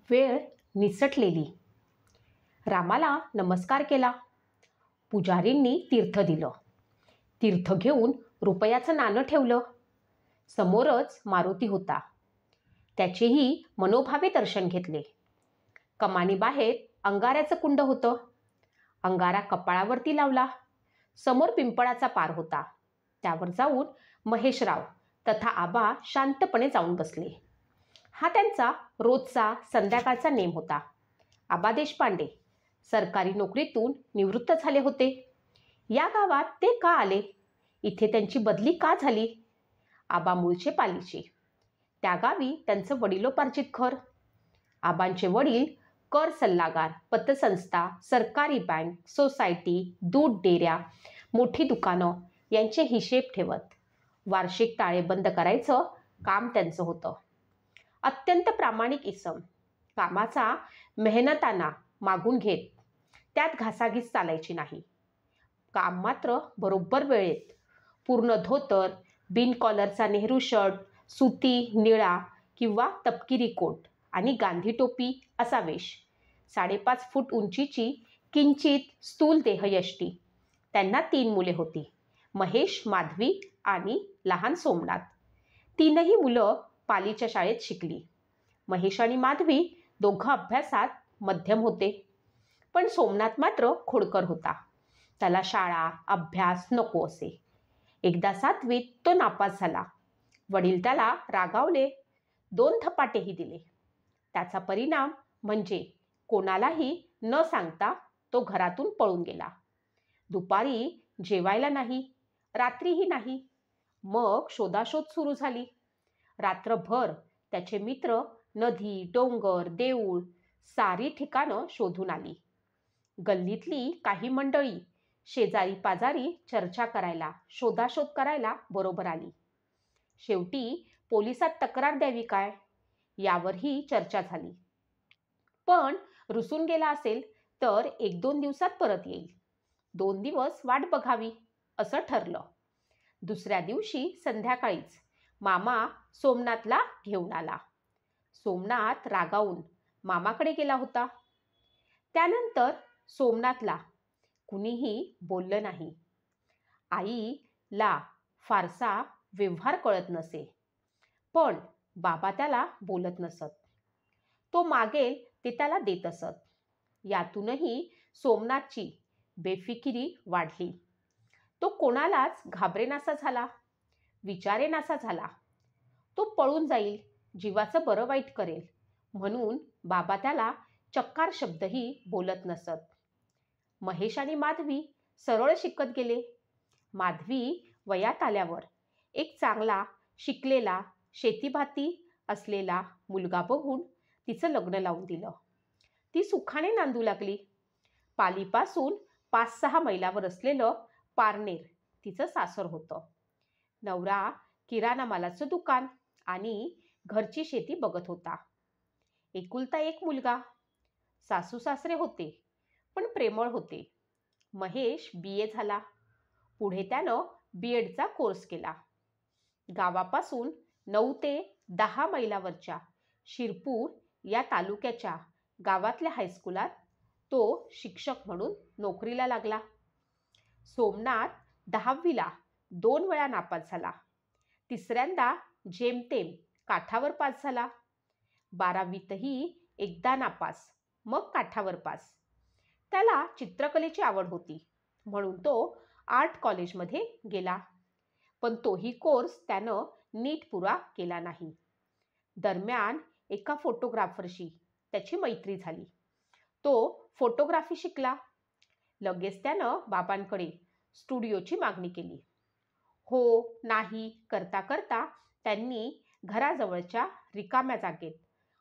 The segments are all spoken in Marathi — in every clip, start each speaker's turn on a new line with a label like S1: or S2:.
S1: वेळ निसटलेली. रामाला नमस्कार केला. पुजारींनी तीर्थ दिलं. तीर्थ घेऊन रुपयाचं नाणं ठेवलं. समोरच मारुती होता. त्याचेही मनोभावे दर्शन घेतले. कमानीबाहेर अंगाऱ्याचं कुंड होतं. अंगारा कपाळावरती लावला. समोर पिंपळाचा पार होता. त्यावर जाऊन महेशराव तथा आबा शांतपणे जाऊन बसले. हा त्यांचा रोजचा संध्याकाळचा नेम होता. आबा देशपांडे सरकारी नोकरीतून निवृत्त झाले होते. या गावात ते का आले? इथे त्यांची बदली का झाली? आबा मूळचे पालीचे. त्या गावी त्यांचं वडिलोपार्जित घर. आबांचे वडील कर सल्लागार, पतसंस्था, सरकारी बँक, सोसायटी, दूध डेऱ्या, मोठी दुकानं यांचे हिशेब ठेवत. वार्षिक ताळेबंद करायचं काम त्यांचं होतं. अत्यंत प्रामाणिक इसम. कामाचा मेहनताना मागून घेत. त्यात घासाघीस चालायची नाही. काम मात्र बरोबर वेळेत. पूर्ण धोतर, बिन कॉलरचा नेहरू शर्ट, सुती निळा किंवा तपकिरी कोट आणि गांधी टोपी असा वेश. 5.5 फूट उंचीची किंचित स्थूल देहयष्टी. त्यांना 3 मुले होती. महेश, माधवी आणि लहान सोमनाथ. 3ही मुलं पालीच्या शाळेत शिकली. महेश आणि माधवी दोघं अभ्यासात मध्यम होते. पण सोमनाथ मात्र खोडकर होता. त्याला शाळा, अभ्यास नको असे. एकदा 7वीत तो नापास झाला. वडील त्याला रागावले. 2 थपाटेही दिले. त्याचा परिणाम म्हणजे कोणालाही न सांगता तो घरातून पळून गेला. दुपारी जेवायला नाही, रात्रीही नाही. मग शोधाशोध सुरू झाली. रात्रभर त्याचे मित्र नदी, डोंगर, देऊळ सारी ठिकाणं शोधून आली. गल्लीतली काही मंडळी शेजारी पाजारी चर्चा करायला, शोधाशोध करायला बरोबर आली. शेवटी पोलिसात तक्रार द्यावी काय यावरही चर्चा झाली. पण रुसून गेला असेल तर 1-2 दिवसात परत येईल. 2 दिवस वाट बघावी असं ठरलं. दुसऱ्या दिवशी संध्याकाळीच मामा सोमनाथला घेऊन आला. सोमनाथ रागावून मामाकडे गेला होता. त्यानंतर सोमनाथला कुणीही बोललं नाही. आईला फारसा व्यवहार कळत नसे, पण बाबा त्याला बोलत नसत. तो मागेल ते त्याला देत असत. यातूनही सोमनाथची बेफिकिरी वाढली. तो कोणालाच घाबरेनासा झाला, विचारेनासा झाला. तो पळून जाईल, जीवाचं बरं वाईट करेल म्हणून बाबा त्याला चक्कार शब्दही बोलत नसत. महेश आणि माधवी सरळ शिकत गेले. माधवी वयात आल्यावर एक चांगला शिकलेला शेतीभाती असलेला मुलगा बघून तिचं लग्न लावून दिलं. ती सुखाने नांदू लागली. पालीपासून 5-6 मैलावर असलेलं पारनेर तिचं सासर होतं. नवरा किराणा मालाचं दुकान आणि घरची शेती बघत होता. एकुलता एक मुलगा. सासू सासरे होते, पण प्रेमळ होते. महेश BA झाला. पुढे त्यानं BEdचा कोर्स केला. गावापासून 9 ते 10 मैलावरच्या शिरपूर या तालुक्याच्या गावातल्या हायस्कुलात तो शिक्षक म्हणून नोकरीला लागला. सोमनाथ 10वीला 2 वेळा नापास झाला. तिसऱ्यांदा जेमतेम काठावर पास झाला. 12वीतही एकदा नापास, मग काठावर पास. त्याला चित्रकलेची आवड होती म्हणून तो आर्ट कॉलेजमध्ये गेला. पण तोही कोर्स त्यानं नीट पुरा केला नाही. दरम्यान एका फोटोग्राफरशी त्याची मैत्री झाली. तो फोटोग्राफी शिकला. लगेच त्यानं बाबांकडे स्टुडिओची मागणी केली. हो नाही करता करता त्यांनी घराजवळच्या रिकाम्या जागेत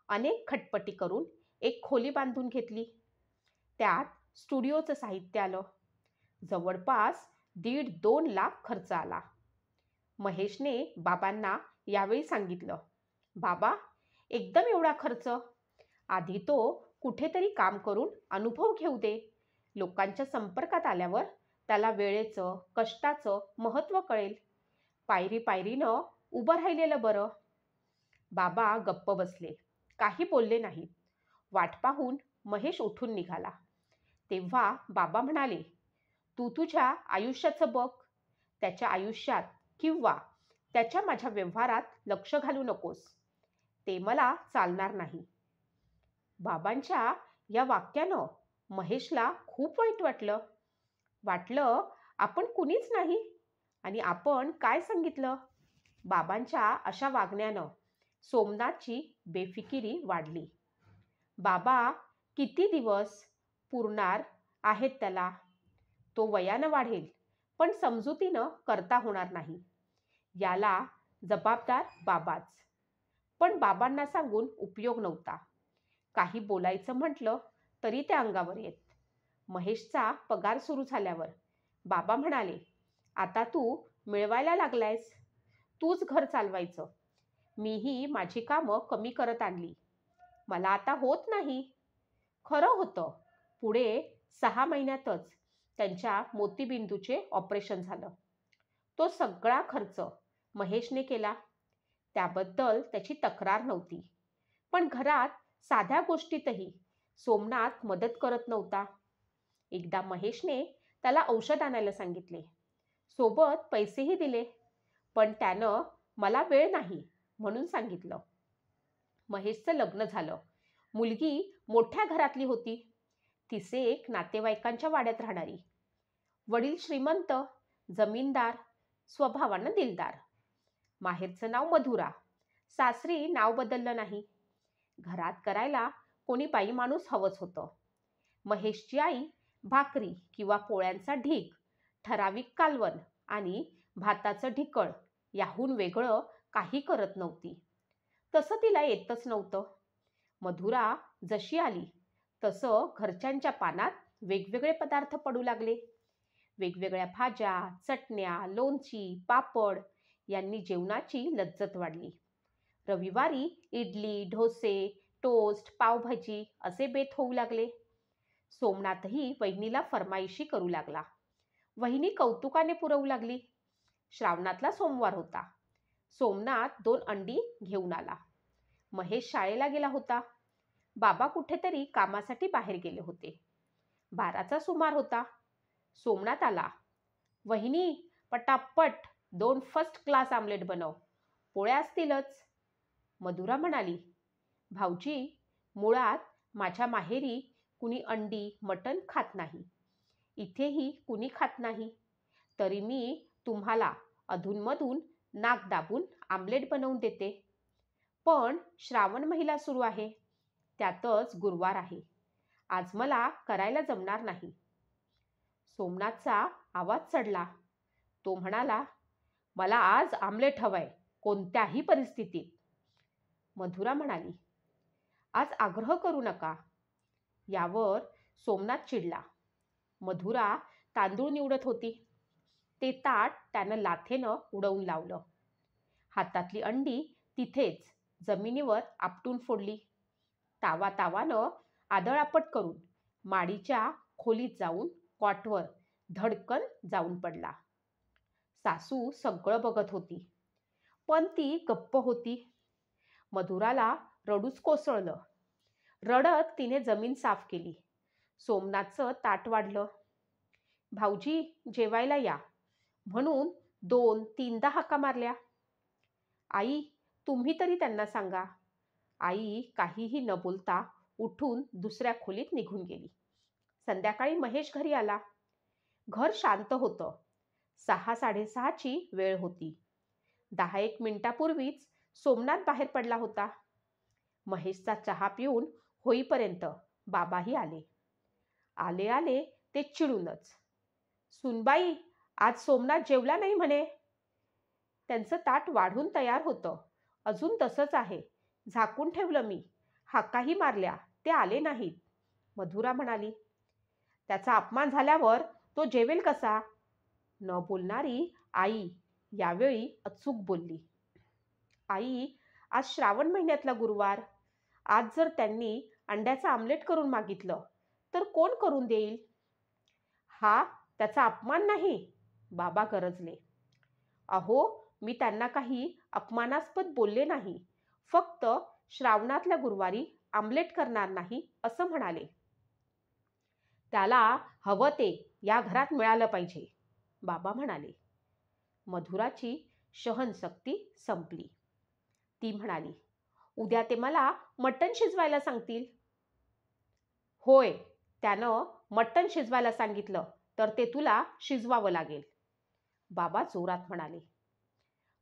S1: अनेक खटपटी करून एक खोली बांधून घेतली. त्यात स्टुडिओचं साहित्य आलं. जवळपास 1.5-2 लाख खर्च आला. महेशने बाबांना यावेळी सांगितलं, बाबा एकदम एवढा खर्च? आधी तो कुठेतरी काम करून अनुभव घेऊ दे. लोकांच्या संपर्कात आल्यावर त्याला वेळेचं, कष्टाचं महत्त्व कळेल. पायरी पायरीनं उभं राहिलेलं बरं. बाबा गप्प बसले. काही बोलले नाहीत. वाट पाहून महेश उठून निघाला. तेव्हा बाबा म्हणाले, तू तुझ्या आयुष्याचं बघ. त्याच्या आयुष्यात किंवा त्याच्या माझ्या व्यवहारात लक्ष घालू नकोस. ते मला चालणार नाही. बाबांच्या या वाक्यानं महेशला खूप वाईट वाटलं. आपण कुणीच नाही आणि आपण काय सांगितलं. बाबांच्या अशा वागण्यानं सोमनाथची बेफिकिरी वाढली. बाबा किती दिवस पुरणार आहेत त्याला. तो वयानं वाढेल पण समजुतीनं करता होणार नाही. याला जबाबदार बाबाच. पण बाबांना सांगून उपयोग नव्हता. काही बोलायचं म्हटलं तरी ते अंगावर येत. महेशचा पगार सुरू झाल्यावर बाबा म्हणाले, आता तू मिळवायला लागलायस. तूच घर चालवायचं. मीही माझी कामं कमी करत आणली. मला आता होत नाही. खरं होतं. पुढे 6 महिन्यातच त्यांच्या मोतीबिंदूचे ऑपरेशन झालं. तो सगळा खर्च महेशने केला. त्याबद्दल त्याची तक्रार नव्हती. पण घरात साध्या गोष्टीतही सोमनाथ मदत करत नव्हता. एकदा महेशने त्याला औषध आणायला सांगितले. सोबत पैसेही दिले. पण त्यानं मला वेळ नाही म्हणून सांगितलं. महेशचं लग्न झालं. मुलगी मोठ्या घरातली होती. तिचे एक नातेवाईकांच्या वाड्यात राहणारी. वडील श्रीमंत, जमीनदार, स्वभावानं दिलदार. माहेरचं नाव मधुरा. सासरी नाव बदललं नाही. घरात करायला कोणी बाई माणूस हवंच होतं. महेशची आई भाकरी किंवा पोळ्यांचा ढीग, ठराविक कालवण आणि भाताचं ढिकळ याहून वेगळं काही करत नव्हती. तसं तिला येतच नव्हतं. मधुरा जशी आली तसं घरच्यांच्या पानात वेगवेगळे पदार्थ पडू लागले. वेगवेगळ्या भाज्या, चटण्या, लोणची, पापड यांनी जेवणाची लज्जत वाढली. रविवारी इडली, डोसे, टोस्ट, पावभाजी असे बेत होऊ लागले. सोमनाथही वहिनीला फरमाईशी करू लागला. वहिनी कौतुकाने पुरवू लागली. श्रावणातला सोमवार होता. सोमनाथ 2 अंडी घेऊन आला. महेश शाळेला गेला होता. बाबा कुठेतरी कामासाठी बाहेर गेले होते. 12चा सुमार होता. सोमनाथ आला. वहिनी, पटापट 2 फर्स्ट क्लास आमलेट बनव. पोळ्या असतीलच. मधुरा म्हणाली, भाऊजी, मुळात माझ्या माहेरी कुणी अंडी, मटण खात नाही. इथेही कुणी खात नाही. तरी मी तुम्हाला अधूनमधून नाक दाबून आमलेट बनवून देते. पण श्रावण महिना सुरू आहे. त्यातच गुरुवार आहे. आज मला करायला जमणार नाही. सोमनाथचा आवाज चढला. तो म्हणाला, मला आज आमलेट हवंय, कोणत्याही परिस्थितीत. मधुरा म्हणाली, आज आग्रह करू नका. यावर सोमनाथ चिडला. मधुरा तांदूळ निवडत होती. ते ताट त्यानं लाथेनं उडवून लावलं. हातातली अंडी तिथेच जमिनीवर आपटून फोडली. तावानं आदळआपट करून माडीच्या खोलीत जाऊन कॉटवर धडकन जाऊन पडला. सासू सगळं बघत होती. पण ती गप्प होती. मधुराला रडूच कोसळलं. रडत तिने जमीन साफ केली. सोमनाथचं ताट वाढलं. भाऊजी, जेवायला या म्हणून 2-3दा हाका मारल्या. आई, तुम्ही तरी त्यांना सांगा. आई काहीही न बोलता उठून दुसऱ्या खोलीत निघून गेली. संध्याकाळी महेश घरी आला. घर शांत होतं. 6-6:30ची वेळ होती. 10-1 मिनिटापूर्वीच सोमनाथ बाहेर पडला होता. महेशचा चहा पिऊन होईपर्यंत बाबाही आले. आले ते चिडूनच, सुनबाई, आज सोमनाथ जेवला नाही म्हणे. त्यांचं ताट वाढून तयार होतं. अजून तसंच आहे. झाकून ठेवलं मी. हाकाही मारल्या, ते आले नाहीत. मधुरा म्हणाली, त्याचा अपमान झाल्यावर तो जेवेल कसा. न बोलणारी आई यावेळी अचूक बोलली. आई, आज श्रावण महिन्यातला गुरुवार. आज जर त्यांनी अंड्याचं आमलेट करून मागितलं तर कोण करून देईल. हा त्याचा अपमान नाही. बाबा गरजले. अहो, मी त्यांना काही अपमानास्पद बोलले नाही. फक्त श्रावणातल्या गुरुवारी आमलेट करणार नाही असं म्हणाले. त्याला हवं ते या घरात मिळालं पाहिजे, बाबा म्हणाले. मधुराची सहनशक्ती संपली. ती म्हणाली, उद्या ते मला मटण शिजवायला सांगतील. होय, त्यानं मटण शिजवायला सांगितलं तर ते तुला शिजवावं लागेल, बाबा जोरात म्हणाले.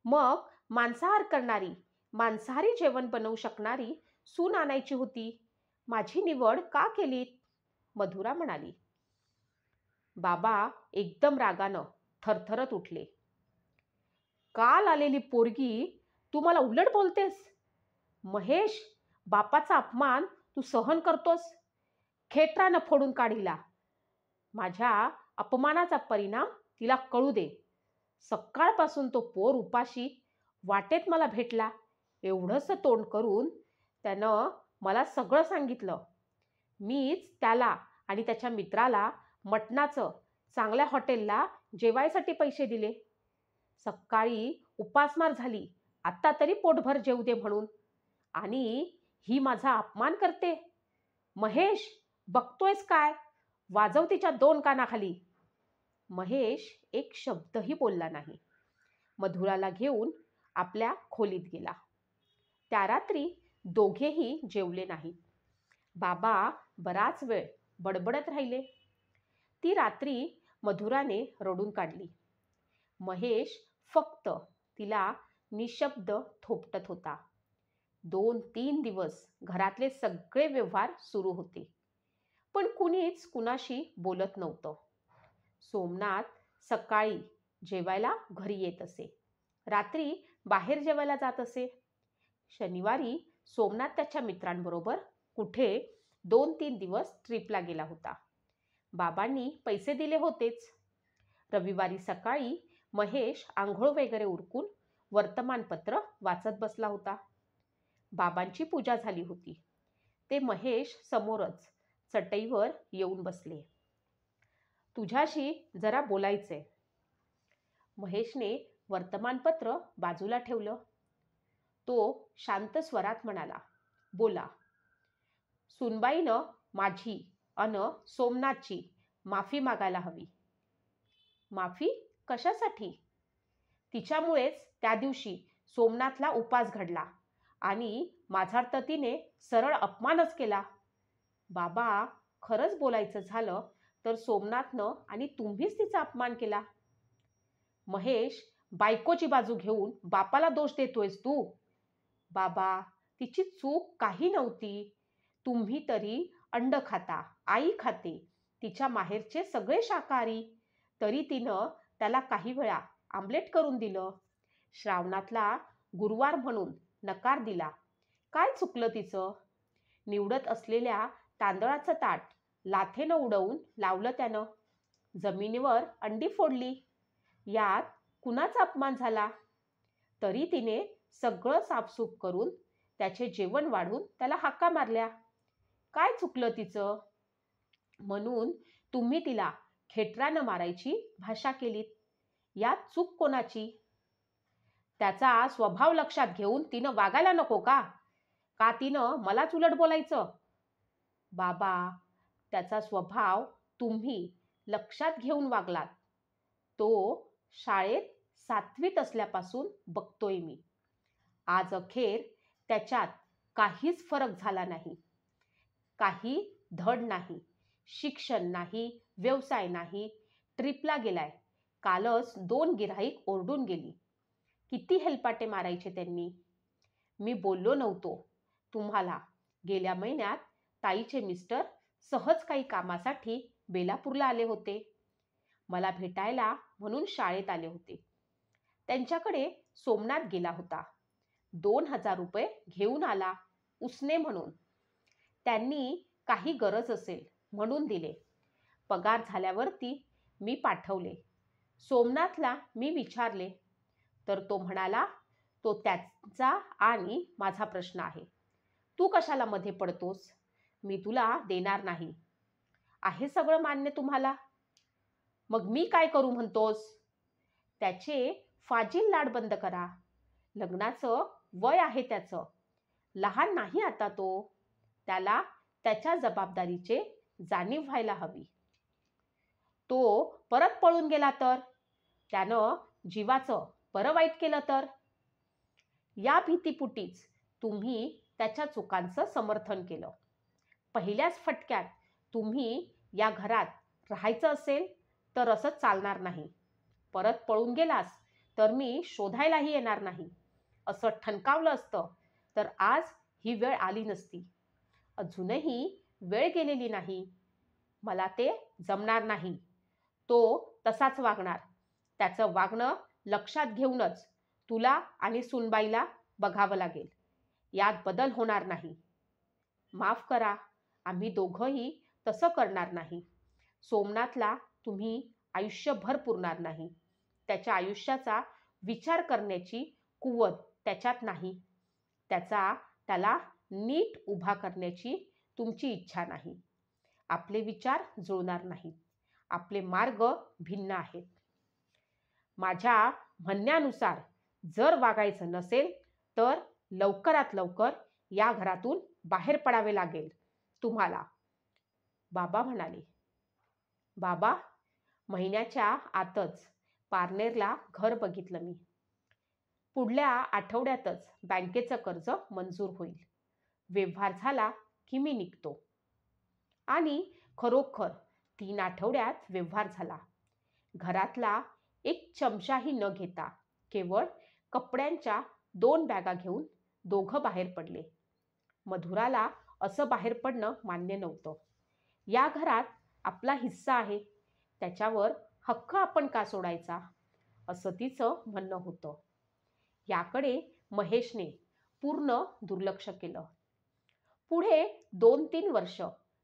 S1: मग मांसाहार करणारी, मांसाहारी जेवण बनवू शकणारी सून आणायची होती. माझी निवड का केलीत? मधुरा म्हणाली. बाबा एकदम रागानं थरथरत उठले. काल आलेली पोरगी तू मला उलट बोलतेस? महेश, बापाचा अपमान तू सहन करतोस? खेटरानं फोडून काढिला. माझ्या अपमानाचा परिणाम तिला कळू दे. सकाळपासून तो पोर उपाशी वाटेत मला भेटला. एवढंसं तोंड करून त्यानं मला सगळं सांगितलं. मीच त्याला आणि त्याच्या मित्राला मटणाचं चांगल्या हॉटेलला जेवायसाठी पैसे दिले. सकाळी उपासमार झाली, आत्ता तरी पोटभर जेवू दे म्हणून, आणि ही माझा अपमान करते. महेश, बघतोयस काय? वाजव तिच्या 2 कानाखाली. महेश एक शब्दही बोलला नाही. मधुराला घेऊन आपल्या खोलीत गेला. त्या रात्री दोघेही जेवले नाहीत. बाबा बराच वेळ बडबडत राहिले. ती रात्री मधुराने रडून काढली. महेश फक्त तिला निशब्द थोपटत होता. 2-3 दिवस घरातले सगळे व्यवहार सुरू होते, पण कुणीच कुणाशी बोलत नव्हतं. सोमनाथ सकाळी जेवायला घरी येत असे, रात्री बाहेर जेवायला जात असे. शनिवारी सोमनाथ त्याच्या मित्रांबरोबर कुठे 2-3 दिवस ट्रिपला गेला होता. बाबांनी पैसे दिले होतेच. रविवारी सकाळी महेश आंघोळ वगैरे उरकून वर्तमानपत्र वाचत बसला होता. बाबांची पूजा झाली होती. ते महेश समोरच चटईवर येऊन बसले. तुझ्याशी जरा बोलायचंय. महेशने वर्तमानपत्र बाजूला ठेवलं. तो शांत स्वरात म्हणाला, बोला. सुनबाईनं माझी अन सोमनाथची माफी मागायला हवी. माफी कशासाठी? तिच्यामुळेच त्या दिवशी सोमनाथला उपास घडला आणि माझा तर तिने सरळ अपमानच केला. बाबा, खरंच बोलायचं झालं तर सोमनाथनं आणि तुम्हीच तिचा अपमान केला. महेश, बायकोची बाजू घेऊन बापाला दोष देतोयस तू? बाबा, तिची चूक काही नव्हती. तुम्ही तरी अंड खाता, आई खाते, तिच्या माहेरचे सगळे शाकाहारी, तरी तिनं त्याला काही वेळा आमलेट करून दिलं. श्रावणातला गुरुवार म्हणून नकार दिला. काय चुकलं तिचं? निवडत असलेल्या तांदळाचं ताट लाथेनं उडवून लावलं त्यानं. जमिनीवर अंडी फोडली. यात कुणाचा अपमान झाला? तरी तिने सगळं साफसूफ करून त्याचे जेवण वाढून त्याला हाका मारल्या. काय चुकलं तिचं? म्हणून तुम्ही तिला खेटरानं मारायची भाषा केलीत. यात चूक कोणाची? त्याचा स्वभाव लक्षात घेऊन तिनं वागायला नको का? का तिनं मलाच उलट बोलायचं? बाबा, त्याचा स्वभाव तुम्ही लक्षात घेऊन वागलात. तो शाळेत 7वीत असल्यापासून बघतोय मी. आज अखेर त्याच्यात काहीच फरक झाला नाही. काही धड नाही, शिक्षण नाही, व्यवसाय नाही, ट्रिपला गेलाय. कालच 2 गिऱ्हाईक ओरडून गेली. किती हेलपाटे मारायचे त्यांनी. मी बोललो नव्हतो तुम्हाला. गेल्या महिन्यात ताईचे मिस्टर सहज काही कामासाठी बेलापूरला आले होते. मला भेटायला म्हणून शाळेत आले होते. त्यांच्याकडे सोमनाथ गेला होता. 2000 रुपये घेऊन आला उसने म्हणून. त्यांनी काही गरज असेल म्हणून दिले. पगार झाल्यावरती मी पाठवले. सोमनाथला मी विचारले तर तो म्हणाला, तो त्याचा आणि माझा प्रश्न आहे. तू कशाला मध्ये पडतोस? मी तुला देणार नाही. आहे सगळं मान्य तुम्हाला? मग मी काय करू म्हणतोस? त्याचे फाजील लाड बंद करा. लग्नाचं वय आहे त्याचं. लहान नाही आता तो. त्याला त्याच्या जबाबदारीचे जाणीव व्हायला हवी. तो परत पळून गेला तर, त्यानं जीवाचं बरं वाईट केलं तर, या भीतीपुटीच तुम्ही त्याच्या चुकांचं समर्थन केलं. पहिल्याच फटक्यात तुम्ही या घरात राहायचं असेल तर असं चालणार नाही. परत पळून गेलास तर मी शोधायलाही येणार नाही असं ठणकावलं असतं तर आज ही वेळ आली नसती. अजूनही वेळ गेलेली नाही. मला ते जमणार नाही. तो तसाच वागणार. त्याचं वागणं लक्षात घेऊनच तुला आणि सुनबाईला बघावं लागेल. यात बदल होणार नाही. माफ करा, आम्ही दोघंही तसं करणार नाही. सोमनाथला तुम्ही आयुष्यभर पुरणार नाही. त्याच्या आयुष्याचा विचार करण्याची कुवत त्याच्यात नाही. त्याला नीट उभा करण्याची तुमची इच्छा नाही. आपले विचार जुळणार नाहीत. आपले मार्ग भिन्न आहेत. माझ्या म्हणण्यानुसार जर वागायचं नसेल तर लवकरात लवकर या घरातून बाहेर पडावे लागेल तुम्हाला, बाबा म्हणाले. बाबा, महिन्याच्या आतच पारनेरला घर बघितलं मी. पुढल्या आठवड्यातच बँकेचं कर्ज मंजूर होईल. व्यवहार झाला की मी निघतो. आणि खरोखर 3 आठवड्यात व्यवहार झाला. घरातला एक चमचाही न घेता केवळ कपड्यांच्या 2 बॅगा घेऊन दोघं बाहेर पडले. मधुराला असं बाहेर पडणं मान्य नव्हतं. या घरात आपला हिस्सा आहे, त्याच्यावर हक्क आपण का सोडायचा, असं तिचं म्हणणं होतं. याकडे महेशने पूर्ण दुर्लक्ष केलं. पुढे 2-3 वर्ष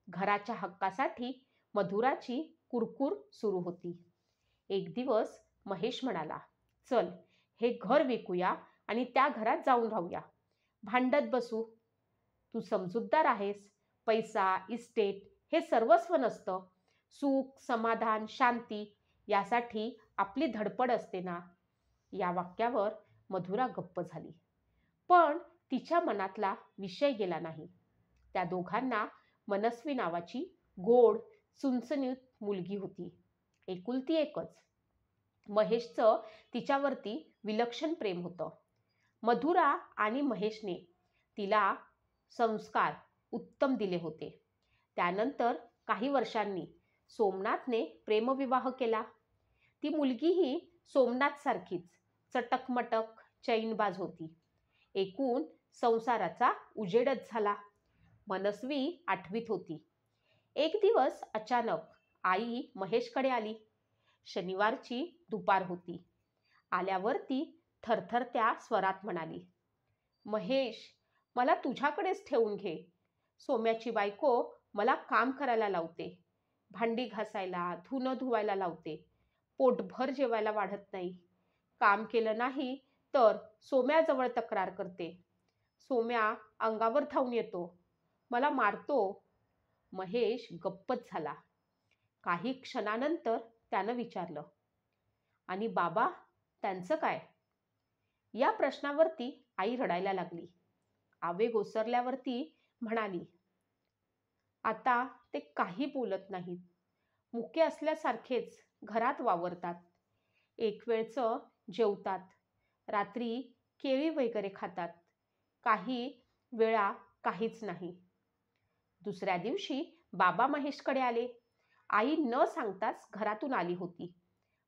S1: घराच्या हक्कासाठी मधुराची कुरकुर सुरू होती. एक दिवस महेश म्हणाला, चल हे घर विकूया आणि त्या घरात जाऊन राहूया. भांडत बसू. तू समजूतदार आहेस. पैसा, इस्टेट हे सर्वस्व नसतं. सुख, समाधान, शांती यासाठी आपली धडपड असते ना. या वाक्यावर मधुरा गप्प झाली. पण तिच्या मनातला विषय गेला नाही. त्या दोघांना मनस्वी नावाची गोड, चुणचुणीत मुलगी होती. एकुलती एकच. महेशचं तिच्यावरती विलक्षण प्रेम होतं. मधुरा आणि महेशने तिला संस्कार उत्तम दिले होते. त्यानंतर काही वर्षांनी सोमनाथने प्रेमविवाह केला. ती मुलगीही सोमनाथसारखीच चटकमटक, चैनबाज होती. एकूण संसाराचा उजेडच झाला. मनस्वी 8वीत होती. एक दिवस अचानक आई महेशकडे आली. शनिवारची दुपार होती. आल्यावर ती थरथरत्या स्वरात म्हणाली, महेश, मला तुझ्याकडेच ठेवून घे. सोम्याची बायको मला काम करायला लावते. भांडी घासायला, धुणं धुवायला लावते. पोटभर जेवायला वाढत नाही. काम केलं नाही तर सोम्याजवळ तक्रार करते. सोम्या अंगावर धावून येतो. मला मारतो. महेश गप्पच झाला. काही क्षणानंतर त्यानं विचारलं, आणि बाबा, त्यांचं काय? या प्रश्नावरती आई रडायला लागली. आवेग ओसरल्यावरती म्हणाली, आता ते काही बोलत नाहीत. मुके असल्यासारखेच घरात वावरतात. एक वेळचं जेवतात. रात्री केळी वगैरे खातात. काही वेळा काहीच नाही. दुसऱ्या दिवशी बाबा महेशकडे आले. आई न सांगताच घरातून आली होती.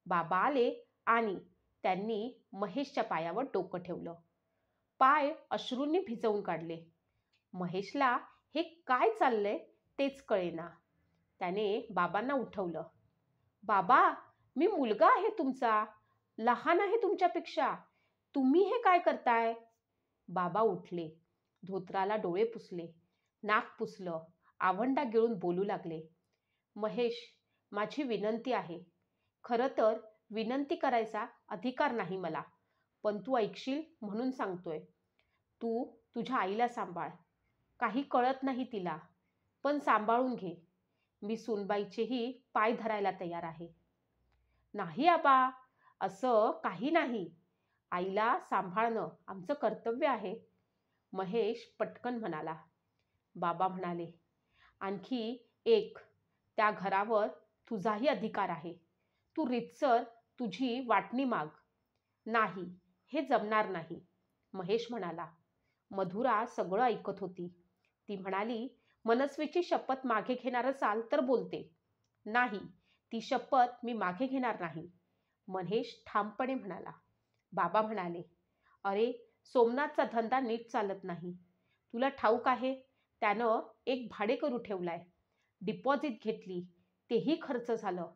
S1: बाबा आले आणि त्यांनी महेशच्या पायावर डोकं ठेवलं. पाय अश्रूंनी भिजवून काढले. महेशला हे काय चाललंय तेच कळेना. त्याने बाबांना उठवलं. बाबा, मी मुलगा आहे तुमचा. लहान आहे तुमच्यापेक्षा. तुम्ही हे काय करताय? बाबा उठले. धोतराला डोळे पुसले. नाक पुसलं. आवंडा गिळून बोलू लागले. महेश, माझी विनंती आहे. खरं तर विनंती करायचा अधिकार नाही मला, पण तू ऐकशील म्हणून सांगतोय. तू तुझ्या आईला सांभाळ. काही कळत नाही तिला, पण सांभाळून घे. मी सुनबाईचेही पाय धरायला तयार आहे. नाही आबा, असं काही नाही. आईला सांभाळणं आमचं कर्तव्य आहे, महेश पटकन म्हणाला. बाबा म्हणाले, आणखी एक, त्या घरावर तुझाही अधिकार आहे. तू रीतसर तुझी वाटणी माग. नाही, हे जमणार नाही, महेश म्हणाला. मधुरा सगळं ऐकत होती. ती म्हणाली, मनस्वीची शपथ मागे घेणार असाल तर बोलते. नाही, ती शपथ मी मागे घेणार नाही, महेश ठामपणे म्हणाला. बाबा म्हणाले, अरे, सोमनाथचा धंदा नीट चालत नाही. तुला ठाऊक आहे, त्यानं एक भाडेकरू ठेवलाय. डिपॉझिट घेतली, तेही खर्च झालं.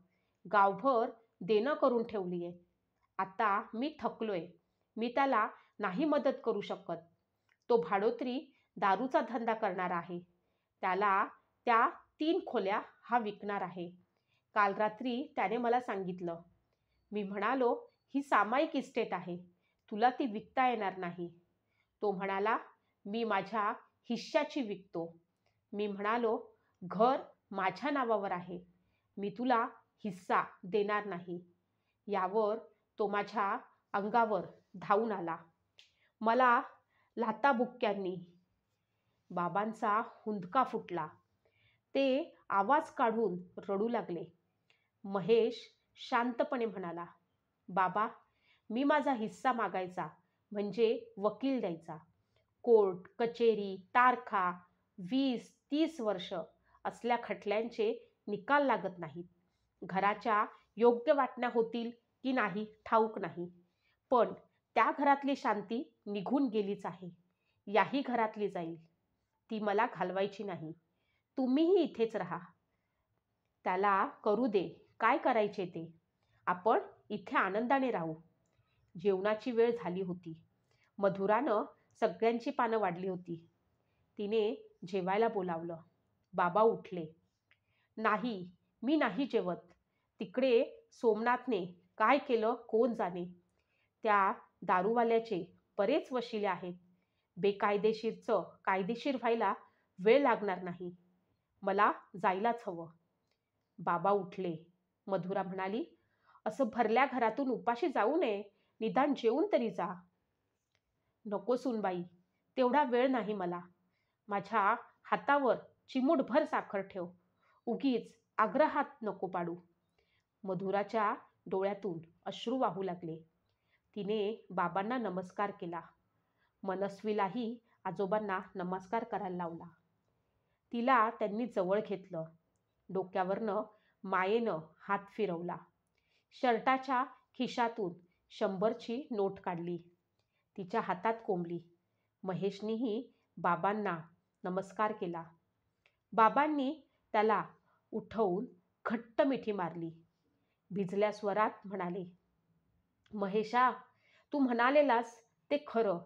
S1: गावभर देणं करून ठेवली आहे. आता मी थकलोय. मी त्याला नाही मदत करू शकत. तो भाडोत्री दारूचा धंदा करणार आहे. त्याला त्या 3 खोल्या हा विकणार आहे. काल रात्री त्याने मला सांगितलं. मी म्हणालो, ही सामायिक इस्टेट आहे. तुला ती विकता येणार नाही. तो म्हणाला, मी माझ्या हिश्श्याची विकतो. मी म्हणालो, घर माझ्या नावावर आहे. मी तुला हिस्सा देणार नाही. यावर तो माझ्या अंगावर धावून आला. मला लाथाबुक्क्यांनी. बाबांचा हुंदका फुटला. ते आवाज काढून रडू लागले. महेश शांतपणे म्हणाला, बाबा, मी माझा हिस्सा मागायचा म्हणजे वकील द्यायचा. कोर्ट कचेरी तारखा 20-30 वर्ष असल्या खटल्यांचे निकाल लागत नाहीत. घराच्या योग्य वाटण्या होतील की नाही ठाऊक नाही, पण त्या घरातली शांती निघून गेलीच आहे. याही घरातली जाईल. ती मला घालवायची नाही. तुम्हीही इथेच राहा. त्याला करू दे काय करायचे ते. आपण इथे आनंदाने राहू. जेवणाची वेळ झाली होती. मधुरानं सगळ्यांची पानं वाढली होती. तिने जेवायला बोलावलं. बाबा उठले. नाही, मी नाही जेवत. तिकडे सोमनाथने काय केलं कोण जाणे. त्या दारूवाल्याचे बरेच वशिले आहेत. बेकायदेशीरचं कायदेशीर व्हायला वेळ लागणार नाही. मला जायलाच हवं. बाबा उठले. मधुरा म्हणाली, असं भरल्या घरातून उपाशी जाऊ नये. निदान जेवून तरी जा. नको सूनबाई, तेवढा वेळ नाही मला. माझ्या हातावर चिमूटभर साखर ठेव. उगीच आग्रहात नको पाडू. मधुराच्या डोळ्यातून अश्रू वाहू लागले. तिने बाबांना नमस्कार केला. मनस्वीलाही आजोबांना नमस्कार करायला लावला. तिला त्यांनी जवळ घेतलं. डोक्यावरनं मायेनं हात फिरवला. शर्टाच्या खिशातून 100ची नोट काढली. तिच्या हातात कोंबली. महेशनीही बाबांना नमस्कार केला. बाबांनी त्याला उठवून घट्ट मिठी मारली. भिजल्या स्वरात म्हणाले, महेशा, तू म्हणालेलास ते खरं.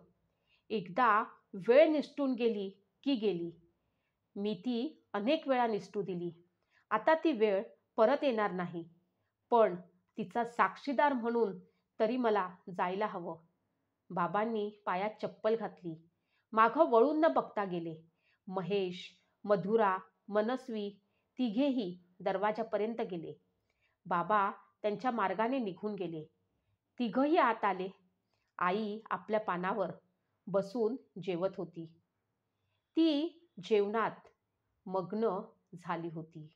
S1: एकदा वेळ निसटून गेली की गेली. मी ती अनेक वेळा निसटू दिली. आता ती वेळ परत येणार नाही. पण तिचा साक्षीदार म्हणून तरी मला जायला हवं. बाबांनी पायात चप्पल घातली. मागं वळून न बघता गेले. महेश, मधुरा, मनस्वी तिघेही दरवाजापर्यंत गेले. बाबा त्यांच्या मार्गाने निघून गेले. तिघही आत आले. आई आपल्या पानावर बसून जेवत होती. ती जेवणात मग्न झाली होती.